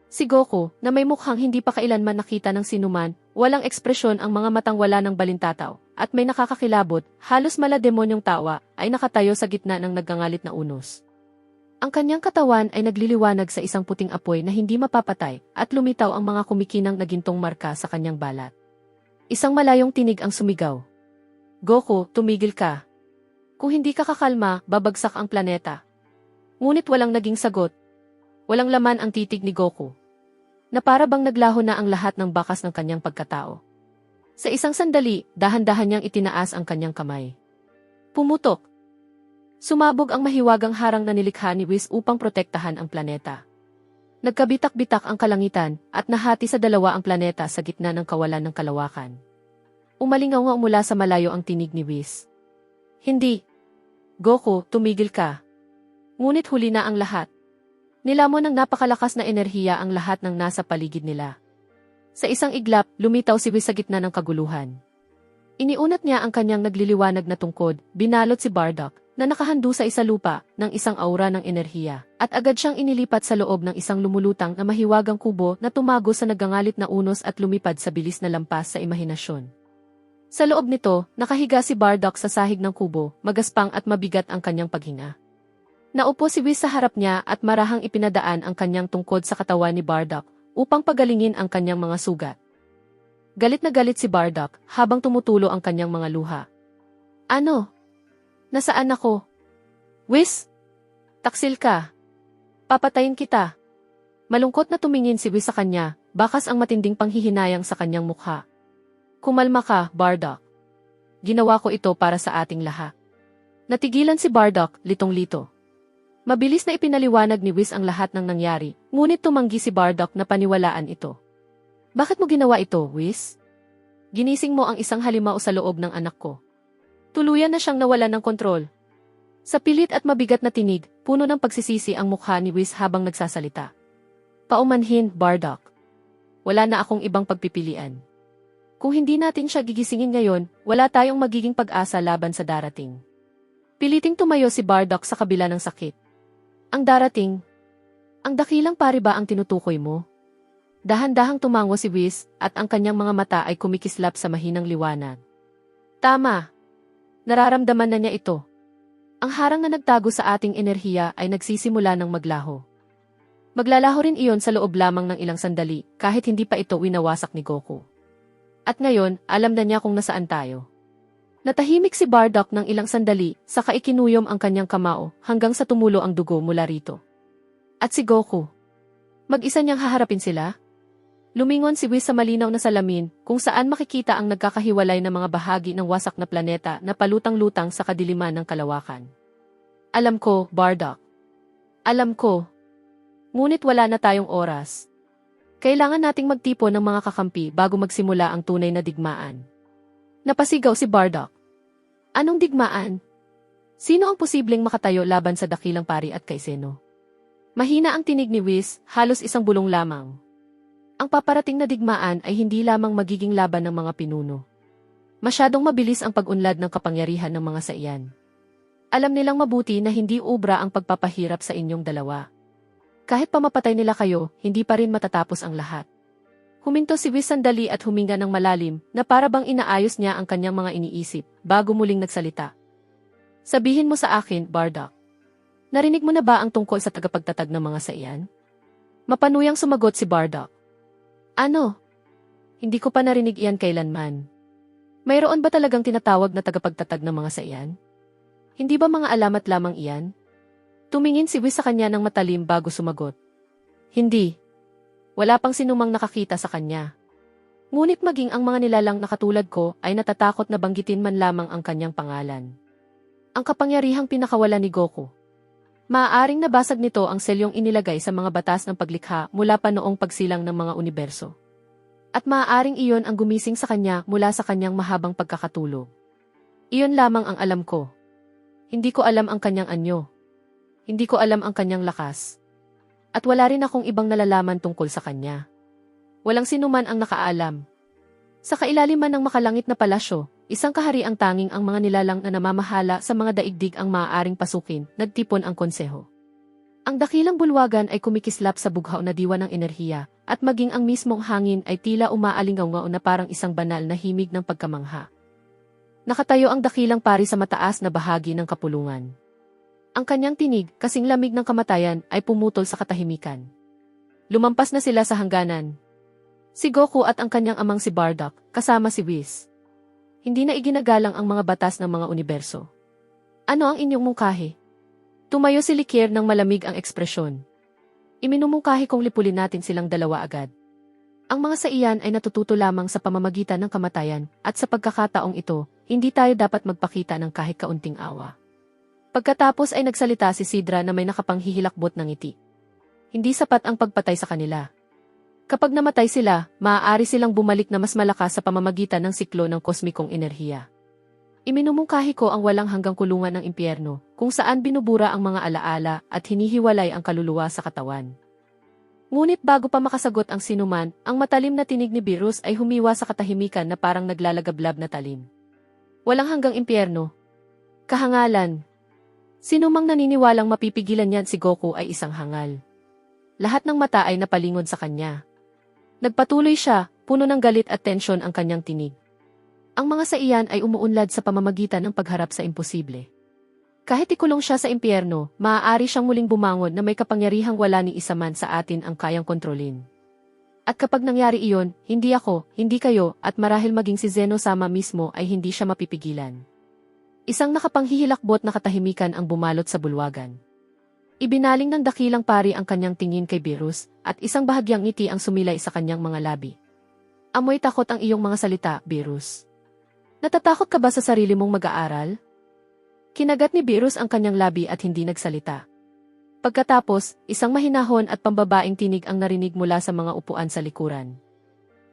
Si Goku, na may mukhang hindi pa kailanman nakita ng sinuman, walang ekspresyon ang mga matang wala ng balintataw, at may nakakakilabot, halos malademonyong tawa, ay nakatayo sa gitna ng nagngangalit na unos. Ang kanyang katawan ay nagliliwanag sa isang puting apoy na hindi mapapatay, at lumitaw ang mga kumikinang na gintong marka sa kanyang balat. Isang malayong tinig ang sumigaw. Goku, tumigil ka. Kung hindi ka kakalma, babagsak ang planeta. Ngunit walang naging sagot. Walang laman ang titig ni Goku, na para bang naglaho na ang lahat ng bakas ng kanyang pagkatao. Sa isang sandali, dahan-dahan niyang itinaas ang kanyang kamay. Pumutok. Sumabog ang mahiwagang harang na nilikha ni Whis upang protektahan ang planeta. Nagkabitak-bitak ang kalangitan, at nahati sa dalawa ang planeta sa gitna ng kawalan ng kalawakan. Umalingaw mula sa malayo ang tinig ni Whis. Hindi. Goku, tumigil ka. Ngunit huli na ang lahat. Nilamon ng napakalakas na enerhiya ang lahat ng nasa paligid nila. Sa isang iglap, lumitaw si Whis sa gitna ng kaguluhan. Iniunat niya ang kanyang nagliliwanag na tungkod, binalot si Bardock, na nakahando sa isalupa, ng isang aura ng enerhiya, at agad siyang inilipat sa loob ng isang lumulutang na mahiwagang kubo na tumago sa nagangalit na unos at lumipad sa bilis na lampas sa imahinasyon. Sa loob nito, nakahiga si Bardock sa sahig ng kubo, magaspang at mabigat ang kanyang paghinga. Naupo si Whis sa harap niya at marahang ipinadaan ang kanyang tungkod sa katawan ni Bardock upang pagalingin ang kanyang mga sugat. Galit na galit si Bardock habang tumutulo ang kanyang mga luha. Ano? Nasaan ako? Whis? Taksil ka. Papatayin kita. Malungkot na tumingin si Whis sa kanya, bakas ang matinding panghihinayang sa kanyang mukha. Kumalma ka, Bardock. Ginawa ko ito para sa ating lahat. Natigilan si Bardock, litong-lito. Mabilis na ipinaliwanag ni Whis ang lahat ng nangyari, ngunit tumanggi si Bardock na paniwalaan ito. Bakit mo ginawa ito, Whis? Ginising mo ang isang halimaw sa loob ng anak ko. Tuluyan na siyang nawalan ng kontrol. Sa pilit at mabigat na tinig, puno ng pagsisisi ang mukha ni Whis habang nagsasalita. Paumanhin, Bardock. Wala na akong ibang pagpipilian. Kung hindi natin siya gigisingin ngayon, wala tayong magiging pag-asa laban sa darating. Piliting tumayo si Bardock sa kabila ng sakit. Ang darating. Ang dakilang pari ba ang tinutukoy mo? Dahan-dahang tumango si Whis at ang kanyang mga mata ay kumikislap sa mahinang liwanag. Tama. Nararamdaman na niya ito. Ang harang na nagtago sa ating enerhiya ay nagsisimula ng maglaho. Maglalaho rin iyon sa loob lamang ng ilang sandali kahit hindi pa ito winawasak ni Goku. At ngayon, alam na niya kung nasaan tayo. Natahimik si Bardock ng ilang sandali, saka ikinuyom ang kanyang kamao hanggang sa tumulo ang dugo mula rito. At si Goku. Mag-isa niyang haharapin sila? Lumingon si Whis sa malinaw na salamin kung saan makikita ang nagkakahiwalay na mga bahagi ng wasak na planeta na palutang-lutang sa kadiliman ng kalawakan. Alam ko, Bardock. Alam ko. Ngunit wala na tayong oras. Kailangan nating magtipon ng mga kakampi bago magsimula ang tunay na digmaan. Napasigaw si Bardock. Anong digmaan? Sino ang posibleng makatayo laban sa dakilang pari at kay Zeno? Mahina ang tinig ni Whis, halos isang bulong lamang. Ang paparating na digmaan ay hindi lamang magiging laban ng mga pinuno. Masyadong mabilis ang pag-unlad ng kapangyarihan ng mga saiyan. Alam nilang mabuti na hindi ubra ang pagpapahirap sa inyong dalawa. Kahit pamapatay nila kayo, hindi pa rin matatapos ang lahat. Huminto si Whis sandali at huminga ng malalim na para bang inaayos niya ang kanyang mga iniisip bago muling nagsalita. Sabihin mo sa akin, Bardock. Narinig mo na ba ang tungkol sa tagapagtatag ng mga saiyan? Mapanuyang sumagot si Bardock. Ano? Hindi ko pa narinig iyan kailanman. Mayroon ba talagang tinatawag na tagapagtatag ng mga saiyan? Hindi ba mga alamat lamang iyan? Tumingin si Whis sa kanya ng matalim bago sumagot. Hindi. Wala pang sinumang nakakita sa kanya. Ngunit maging ang mga nilalang na katulad ko ay natatakot na banggitin man lamang ang kanyang pangalan. Ang kapangyarihang pinakawalan ni Goku. Maaaring nabasag nito ang selyong inilagay sa mga batas ng paglikha mula pa noong pagsilang ng mga universo. At maaaring iyon ang gumising sa kanya mula sa kanyang mahabang pagkakatulog. Iyon lamang ang alam ko. Hindi ko alam ang kanyang anyo. Hindi ko alam ang kanyang lakas. At wala rin akong ibang nalalaman tungkol sa kanya. Walang sinuman ang nakaalam. Sa kailaliman ng makalangit na palasyo, isang kahariang tanging ang mga nilalang na namamahala sa mga daigdig ang maaaring pasukin, nagtipon ang konseho. Ang dakilang bulwagan ay kumikislap sa bughaw na diwa ng enerhiya, at maging ang mismong hangin ay tila umaalingaw-ngaw na parang isang banal na himig ng pagkamangha. Nakatayo ang dakilang pari sa mataas na bahagi ng kapulungan. Ang kanyang tinig, kasing lamig ng kamatayan, ay pumutol sa katahimikan. Lumampas na sila sa hangganan. Si Goku at ang kanyang amang si Bardock, kasama si Whis. Hindi na iginagalang ang mga batas ng mga universo. Ano ang inyong mungkahi? Tumayo si Likir ng malamig ang ekspresyon. Iminumungkahi kong lipulin natin silang dalawa agad. Ang mga sa iyan ay natututo lamang sa pamamagitan ng kamatayan, at sa pagkakataong ito, hindi tayo dapat magpakita ng kahit kaunting awa. Pagkatapos ay nagsalita si Sidra na may nakapanghihilakbot ng ngiti. Hindi sapat ang pagpatay sa kanila. Kapag namatay sila, maaari silang bumalik na mas malakas sa pamamagitan ng siklo ng kosmikong enerhiya. Iminumungkahi ko ang walang hanggang kulungan ng impyerno, kung saan binubura ang mga alaala at hinihiwalay ang kaluluwa sa katawan. Ngunit bago pa makasagot ang sinuman, ang matalim na tinig ni Beerus ay humiwa sa katahimikan na parang naglalagablab na talim. Walang hanggang impyerno. Kahangalan. Sinumang naniniwalang mapipigilan niyan si Goku ay isang hangal. Lahat ng mata ay napalingon sa kanya. Nagpatuloy siya, puno ng galit at tensyon ang kanyang tinig. Ang mga sa iyan ay umuunlad sa pamamagitan ng pagharap sa imposible. Kahit ikulong siya sa impyerno, maaari siyang muling bumangon na may kapangyarihang wala ni isa man sa atin ang kayang kontrolin. At kapag nangyari iyon, hindi ako, hindi kayo, at marahil maging si Zeno-sama mismo ay hindi siya mapipigilan. Isang nakapanghihilakbot na katahimikan ang bumalot sa bulwagan. Ibinaling ng dakilang pari ang kanyang tingin kay Beerus, at isang bahagyang ngiti ang sumilay sa kanyang mga labi. Amoy takot ang iyong mga salita, Beerus. Natatakot ka ba sa sarili mong mag-aaral? Kinagat ni Beerus ang kanyang labi at hindi nagsalita. Pagkatapos, isang mahinahon at pambabaing tinig ang narinig mula sa mga upuan sa likuran.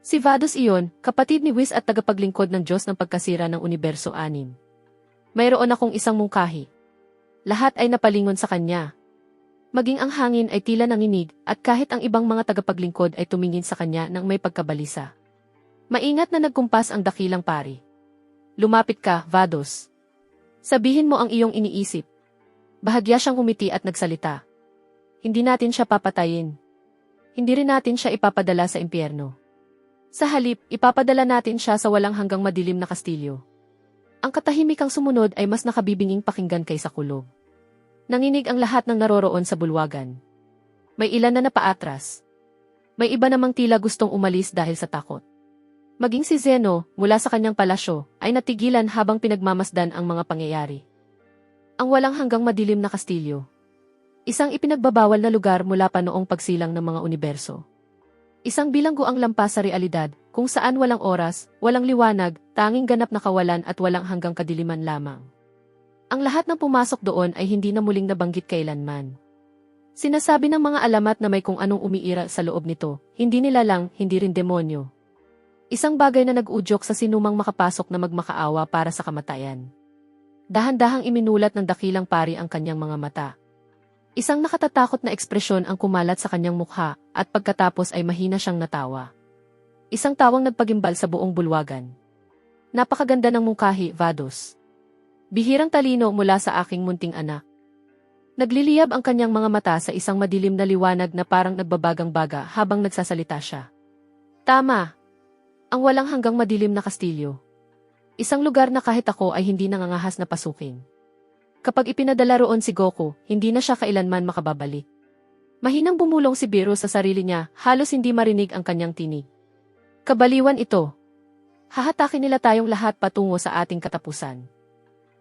Si Vados iyon, kapatid ni Whis at tagapaglingkod ng Diyos ng pagkasira ng Universo 6. Mayroon akong isang mungkahi. Lahat ay napalingon sa kanya. Maging ang hangin ay tila nanginig at kahit ang ibang mga tagapaglingkod ay tumingin sa kanya nang may pagkabalisa. Maingat na nagkumpas ang dakilang pari. Lumapit ka, Vados. Sabihin mo ang iyong iniisip. Bahagya siyang umiti at nagsalita. Hindi natin siya papatayin. Hindi rin natin siya ipapadala sa impyerno. Sa halip, ipapadala natin siya sa walang hanggang madilim na kastilyo. Ang katahimikang sumunod ay mas nakabibinging pakinggan kaysa kulog. Nanginig ang lahat ng naroroon sa bulwagan. May ilan na napaatras. May iba namang tila gustong umalis dahil sa takot. Maging si Zeno, mula sa kanyang palasyo, ay natigilan habang pinagmamasdan ang mga pangyayari. Ang walang hanggang madilim na kastilyo. Isang ipinagbabawal na lugar mula pa noong pagsilang ng mga universo. Isang bilangguang lampas sa realidad, kung saan walang oras, walang liwanag, tanging ganap na kawalan at walang hanggang kadiliman lamang. Ang lahat ng pumasok doon ay hindi na muling nabanggit kailanman. Sinasabi ng mga alamat na may kung anong umiira sa loob nito, hindi nilalang, hindi rin demonyo. Isang bagay na nag-udyok sa sinumang makapasok na magmakaawa para sa kamatayan. Dahan-dahang iminulat ng dakilang pari ang kanyang mga mata. Isang nakatatakot na ekspresyon ang kumalat sa kanyang mukha, at pagkatapos ay mahina siyang natawa. Isang tawang nagpagimbal sa buong bulwagan. Napakaganda ng mungkahi, Vados. Bihirang talino mula sa aking munting anak. Nagliliyab ang kanyang mga mata sa isang madilim na liwanag na parang nagbabagang-baga habang nagsasalita siya. Tama! Ang walang hanggang madilim na kastilyo. Isang lugar na kahit ako ay hindi nangangahas na pasukin. Kapag ipinadala roon si Goku, hindi na siya kailanman makababalik. Mahinang bumulong si Beerus sa sarili niya, halos hindi marinig ang kanyang tinig. Kabaliwan ito. Hahatakin nila tayong lahat patungo sa ating katapusan.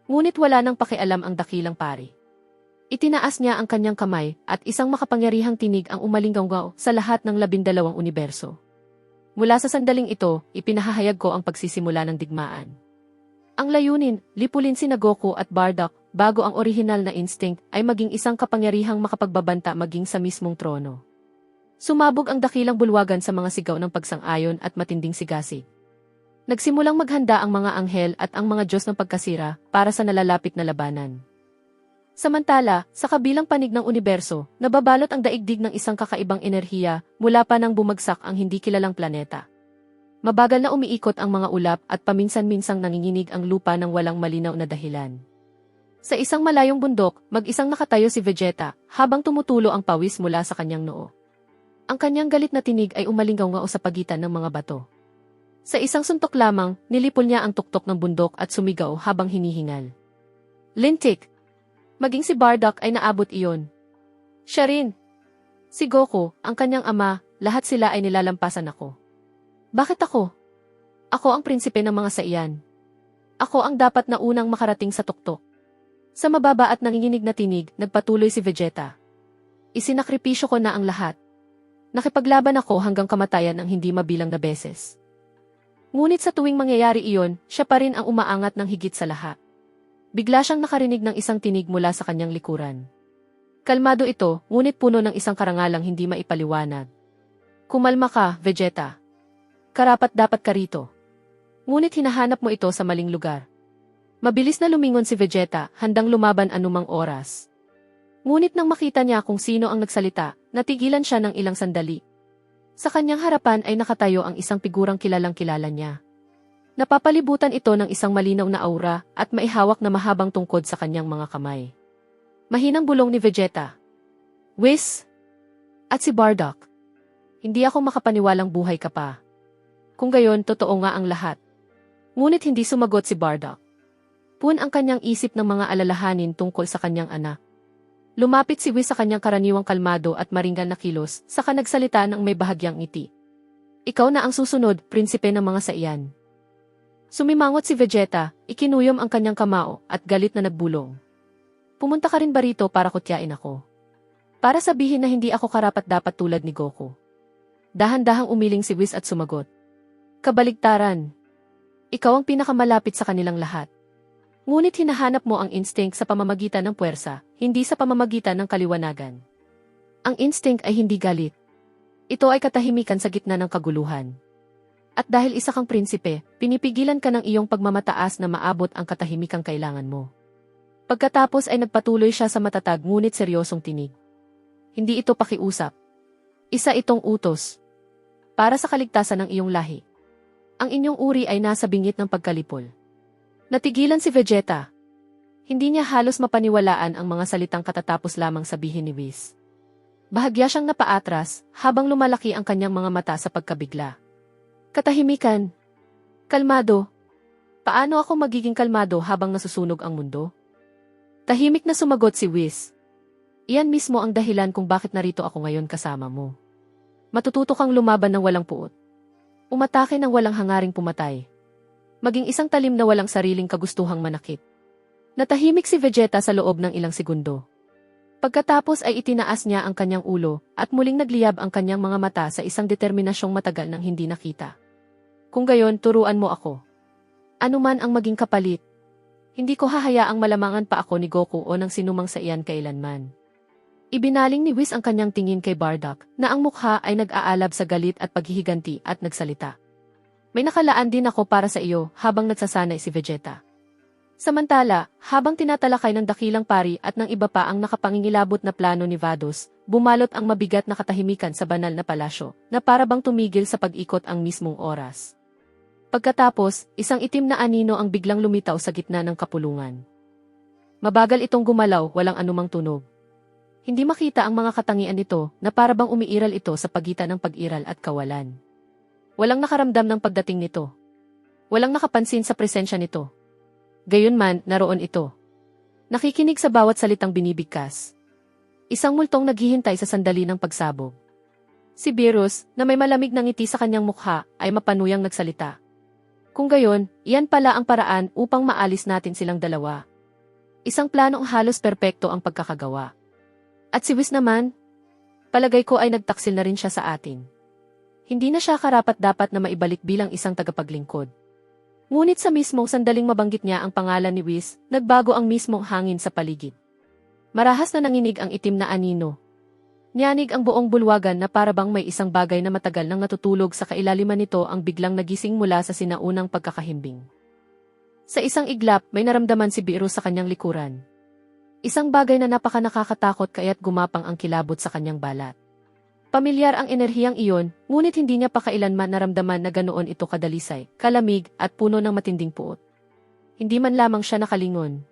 Ngunit wala nang pakialam ang dakilang pari. Itinaas niya ang kanyang kamay at isang makapangyarihang tinig ang umalinggaw sa lahat ng 12 universo. Mula sa sandaling ito, ipinahahayag ko ang pagsisimula ng digmaan. Ang layunin, lipulin sina Goku at Bardock, bago ang orihinal na instinct ay maging isang kapangyarihang makapagbabanta maging sa mismong trono. Sumabog ang dakilang bulwagan sa mga sigaw ng pagsang-ayon at matinding sigasig. Nagsimulang maghanda ang mga anghel at ang mga Diyos ng pagkasira para sa nalalapit na labanan. Samantala, sa kabilang panig ng universo, nababalot ang daigdig ng isang kakaibang enerhiya mula pa nang bumagsak ang hindi kilalang planeta. Mabagal na umiikot ang mga ulap at paminsan-minsang nanginginig ang lupa ng walang malinaw na dahilan. Sa isang malayong bundok, mag-isang nakatayo si Vegeta, habang tumutulo ang pawis mula sa kanyang noo. Ang kanyang galit na tinig ay umalingaw-ngao sa pagitan ng mga bato. Sa isang suntok lamang, nilipol niya ang tuktok ng bundok at sumigaw habang hinihingal. Lintik! Maging si Bardock ay naabot iyon. Siya rin. Si Goku, ang kanyang ama, lahat sila ay nilalampasan ako. Bakit ako? Ako ang prinsipe ng mga saiyan. Ako ang dapat na unang makarating sa tuktok. Sa mababa at nanginginig na tinig, nagpatuloy si Vegeta. Isinakripisyo ko na ang lahat. Nakipaglaban ako hanggang kamatayan ng hindi mabilang na beses. Ngunit sa tuwing mangyayari iyon, siya pa rin ang umaangat ng higit sa lahat. Bigla siyang nakarinig ng isang tinig mula sa kanyang likuran. Kalmado ito, ngunit puno ng isang karangalang hindi maipaliwanag. Kumalma ka, Vegeta. Karapat-dapat ka rito. Ngunit hinahanap mo ito sa maling lugar. Mabilis na lumingon si Vegeta, handang lumaban anumang oras. Ngunit nang makita niya kung sino ang nagsalita, natigilan siya ng ilang sandali. Sa kanyang harapan ay nakatayo ang isang figurang kilalang-kilala niya. Napapalibutan ito ng isang malinaw na aura at maihawak na mahabang tungkod sa kanyang mga kamay. Mahinang bulong ni Vegeta. Whis! At si Bardock. Hindi ako makapaniwalang buhay ka pa. Kung gayon, totoo nga ang lahat. Ngunit hindi sumagot si Bardock. Pun ang kanyang isip ng mga alalahanin tungkol sa kanyang anak. Lumapit si Whis sa kanyang karaniwang kalmado at maringgan na kilos, saka nagsalita ng may bahagyang ngiti. Ikaw na ang susunod, prinsipe ng mga saiyan. Sumimangot si Vegeta, ikinuyom ang kanyang kamao, at galit na nagbulong. Pumunta ka rin ba rito para kutyain ako? Para sabihin na hindi ako karapat-dapat tulad ni Goku. Dahan-dahang umiling si Whis at sumagot. Kabaligtaran. Ikaw ang pinakamalapit sa kanilang lahat. Ngunit hinahanap mo ang instinct sa pamamagitan ng puwersa, hindi sa pamamagitan ng kaliwanagan. Ang instinct ay hindi galit. Ito ay katahimikan sa gitna ng kaguluhan. At dahil isa kang prinsipe, pinipigilan ka ng iyong pagmamataas na maabot ang katahimikang kailangan mo. Pagkatapos ay nagpatuloy siya sa matatag ngunit seryosong tinig. Hindi ito pakiusap. Isa itong utos. Para sa kaligtasan ng iyong lahi. Ang inyong uri ay nasa bingit ng pagkalipol. Natigilan si Vegeta. Hindi niya halos mapaniwalaan ang mga salitang katatapos lamang sabihin ni Whis. Bahagya siyang napaatras habang lumalaki ang kanyang mga mata sa pagkabigla. Katahimikan. Kalmado. Paano ako magiging kalmado habang nasusunog ang mundo? Tahimik na sumagot si Whis. Iyan mismo ang dahilan kung bakit narito ako ngayon kasama mo. Matututo kang lumaban ng walang puot. Umatake ng walang hangaring pumatay. Maging isang talim na walang sariling kagustuhang manakit. Natahimik si Vegeta sa loob ng ilang segundo. Pagkatapos ay itinaas niya ang kanyang ulo at muling nagliyab ang kanyang mga mata sa isang determinasyong matagal nang hindi nakita. Kung gayon, turuan mo ako. Ano man ang maging kapalit. Hindi ko hahayaang malamangan pa ako ni Goku o ng sinumang saiyan kailanman. Ibinaling ni Whis ang kanyang tingin kay Bardock na ang mukha ay nag-aalab sa galit at paghihiganti at nagsalita. May nakalaan din ako para sa iyo habang nagsasanay si Vegeta. Samantala, habang tinatalakay ng dakilang pari at ng iba pa ang nakapangingilabot na plano ni Vados, bumalot ang mabigat na katahimikan sa banal na palasyo na para bang tumigil sa pag-ikot ang mismong oras. Pagkatapos, isang itim na anino ang biglang lumitaw sa gitna ng kapulungan. Mabagal itong gumalaw, walang anumang tunog. Hindi makita ang mga katangian nito na para bang umiiral ito sa pagitan ng pag-iral at kawalan. Walang nakaramdam ng pagdating nito. Walang nakapansin sa presensya nito. Gayunman, naroon ito. Nakikinig sa bawat salitang binibigkas. Isang multong naghihintay sa sandali ng pagsabog. Si Beerus, na may malamig na ngiti sa kanyang mukha, ay mapanuyang nagsalita. Kung gayon, iyan pala ang paraan upang maalis natin silang dalawa. Isang planong halos perpekto ang pagkakagawa. At si Whis naman, palagay ko ay nagtaksil na rin siya sa atin. Hindi na siya karapat-dapat na maibalik bilang isang tagapaglingkod. Ngunit sa mismong sandaling mabanggit niya ang pangalan ni Whis, nagbago ang mismong hangin sa paligid. Marahas na nanginig ang itim na anino. Niyanig ang buong bulwagan na para bang may isang bagay na matagal nang natutulog sa kailaliman nito ang biglang nagising mula sa sinaunang pagkakahimbing. Sa isang iglap, may naramdaman si Beerus sa kanyang likuran. Isang bagay na napaka-nakakatakot kaya't gumapang ang kilabot sa kanyang balat. Pamilyar ang enerhiyang iyon, ngunit hindi niya pa kailanman naramdaman na ganoon ito kadalisay, kalamig, at puno ng matinding puot. Hindi man lamang siya nakalingon.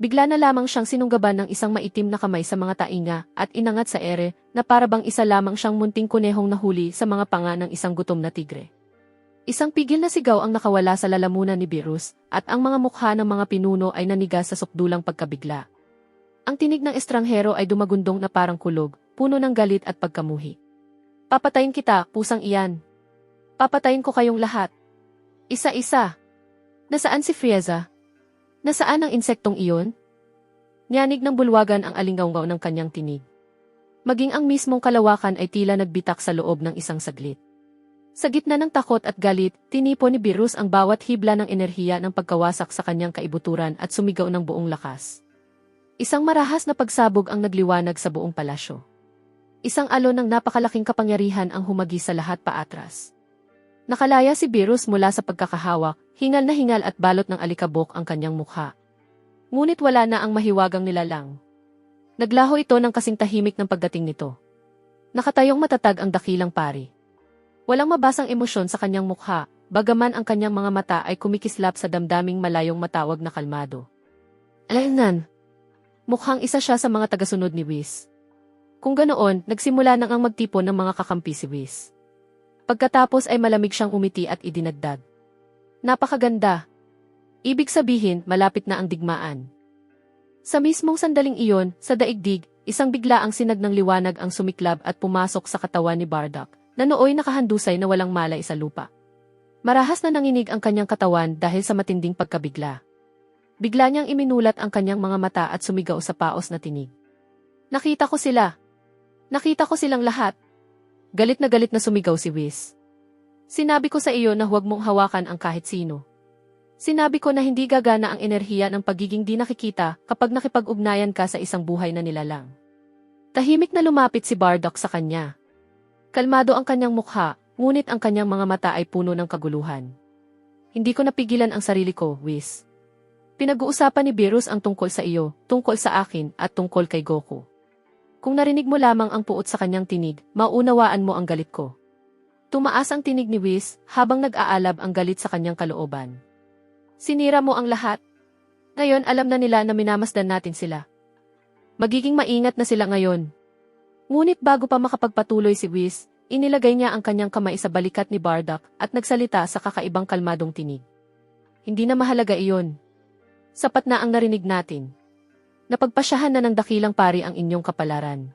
Bigla na lamang siyang sinunggaban ng isang maitim na kamay sa mga tainga at inangat sa ere na parabang isa lamang siyang munting kunehong nahuli sa mga panga ng isang gutom na tigre. Isang pigil na sigaw ang nakawala sa lalamunan ni Beerus at ang mga mukha ng mga pinuno ay nanigas sa sukdulang pagkabigla. Ang tinig ng estranghero ay dumagundong na parang kulog, puno ng galit at pagkamuhi. Papatayin kita, pusang iyan. Papatayin ko kayong lahat. Isa-isa. Nasaan si Frieza? Nasaan ang insektong iyon? Nyanig ng bulwagan ang alingawngaw ng kanyang tinig. Maging ang mismong kalawakan ay tila nagbitak sa loob ng isang saglit. Sa gitna ng takot at galit, tinipo ni Beerus ang bawat hibla ng enerhiya ng pagkawasak sa kanyang kaibuturan at sumigaw ng buong lakas. Isang marahas na pagsabog ang nagliwanag sa buong palasyo. Isang alon ng napakalaking kapangyarihan ang humagi sa lahat paatras. Nakalaya si Beerus mula sa pagkakahawak, hingal na hingal at balot ng alikabok ang kanyang mukha. Ngunit wala na ang mahiwagang nilalang. Naglaho ito ng kasing tahimik ng pagdating nito. Nakatayong matatag ang dakilang pari. Walang mabasang emosyon sa kanyang mukha, bagaman ang kanyang mga mata ay kumikislap sa damdaming malayong matawag na kalmado. Alaynan! Mukhang isa siya sa mga tagasunod ni Whis. Kung ganoon, nagsimula nang ang magtipon ng mga kakampi si Whis. Pagkatapos ay malamig siyang umiti at idinagdag. Napakaganda. Ibig sabihin, malapit na ang digmaan. Sa mismong sandaling iyon, sa daigdig, isang biglaang sinag ng liwanag ang sumiklab at pumasok sa katawan ni Bardock, na nooy nakahandusay na walang malay sa lupa. Marahas na nanginig ang kanyang katawan dahil sa matinding pagkabigla. Bigla niyang iminulat ang kanyang mga mata at sumigaw sa paos na tinig. Nakita ko sila. Nakita ko silang lahat. Galit na sumigaw si Whis. Sinabi ko sa iyo na huwag mong hawakan ang kahit sino. Sinabi ko na hindi gagana ang enerhiya ng pagiging di nakikita kapag nakipag-ugnayan ka sa isang buhay na nilalang. Tahimik na lumapit si Bardock sa kanya. Kalmado ang kanyang mukha, ngunit ang kanyang mga mata ay puno ng kaguluhan. Hindi ko napigilan ang sarili ko, Whis. Pinag-uusapan ni Beerus ang tungkol sa iyo, tungkol sa akin, at tungkol kay Goku. Kung narinig mo lamang ang puot sa kanyang tinig, mauunawaan mo ang galit ko. Tumaas ang tinig ni Whis habang nag-aalab ang galit sa kanyang kalooban. Sinira mo ang lahat. Ngayon alam na nila na minamasdan natin sila. Magiging maingat na sila ngayon. Ngunit bago pa makapagpatuloy si Whis, inilagay niya ang kanyang kamay sa balikat ni Bardock at nagsalita sa kakaibang kalmadong tinig. Hindi na mahalaga iyon. Sapat na ang narinig natin. Napagpasyahan na ng dakilang pari ang inyong kapalaran.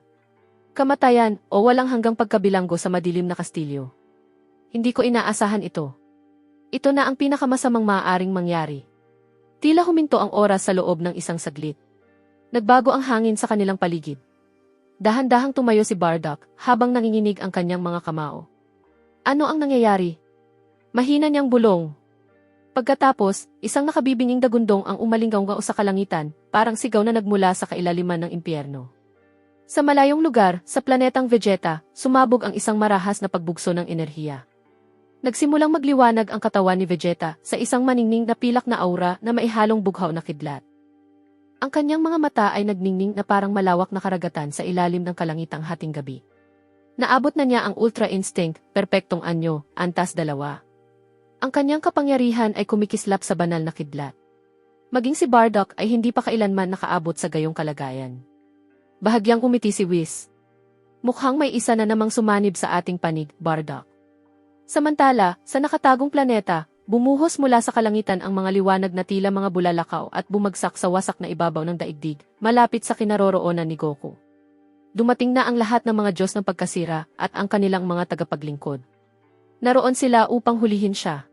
Kamatayan o walang hanggang pagkabilanggo sa madilim na kastilyo. Hindi ko inaasahan ito. Ito na ang pinakamasamang maaaring mangyari. Tila huminto ang oras sa loob ng isang saglit. Nagbago ang hangin sa kanilang paligid. Dahan-dahang tumayo si Bardock habang nanginginig ang kanyang mga kamao. Ano ang nangyayari? Mahina niyang bulong. Pagkatapos, isang nakabibinging dagundong ang umalinggaw sa kalangitan, parang sigaw na nagmula sa kailaliman ng impyerno. Sa malayong lugar, sa planetang Vegeta, sumabog ang isang marahas na pagbugso ng enerhiya. Nagsimulang magliwanag ang katawan ni Vegeta sa isang maningning na pilak na aura na maihalong bughaw na kidlat. Ang kanyang mga mata ay nagningning na parang malawak na karagatan sa ilalim ng kalangitang hating gabi. Naabot na niya ang Ultra Instinct, perpektong anyo, antas 2. Ang kanyang kapangyarihan ay kumikislap sa banal na kidlat. Maging si Bardock ay hindi pa kailanman nakaabot sa gayong kalagayan. Bahagyang umiti si Whis. Mukhang may isa na namang sumanib sa ating panig, Bardock. Samantala, sa nakatagong planeta, bumuhos mula sa kalangitan ang mga liwanag na tila mga bulalakaw at bumagsak sa wasak na ibabaw ng daigdig, malapit sa kinaroroonan ni Goku. Dumating na ang lahat ng mga Diyos ng pagkasira at ang kanilang mga tagapaglingkod. Naroon sila upang hulihin siya.